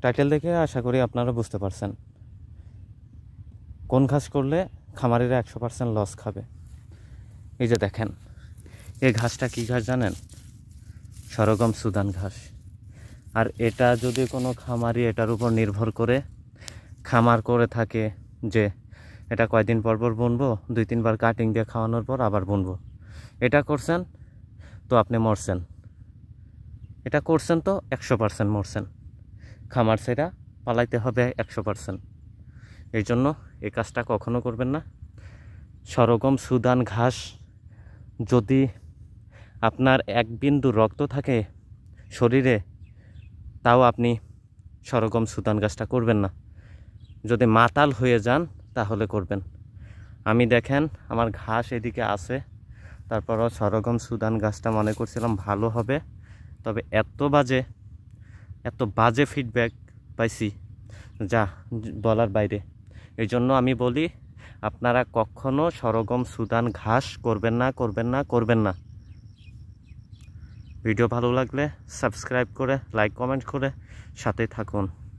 Title দেখে আশা করি আপনারা বুঝতে পারছেন কোন ঘাস করলে খামারিরা 100% লস খাবে। এই যে দেখেন, এই ঘাসটা কী ঘাস জানেন? সরগম সুদান ঘাস। আর এটা যদি কোনো খামারি এটার উপর নির্ভর করে খামার করে থাকে যে এটা কয়দিন পর পর বুনবো, 2-3 বার কাটিং দিয়ে খাওয়ানোর পর আবার বুনবো, এটা করছেন তো আপনি মরছেন। এটা করছেন তো 100% মরছেন। খামার সেটা পালাইতে হবে 100%। এই জন্য এই কাজটা কখনো করবেন না। সরগম সুদান ঘাস যদি আপনার 1 বিন্দু রক্ত থাকে শরীরে, তাও আপনি সরগম সুদান ঘাসটা করবেন না। যদি মাতাল হয়ে যান তাহলে করবেন। আমি দেখেন আমার ঘাস এদিকে আছে, তারপরও সরগম সুদান ঘাসটা মনে করছিলাম ভালো হবে, তবে এত বাজে ফিডব্যাক পাইছি যা বলার বাইরে। এই জন্য আমি বলি আপনারা কখনো সরগম সুদান ঘাস করবেন না। ভিডিও ভালো লাগলে সাবস্ক্রাইব করে লাইক কমেন্ট করে সাথে থাকুন।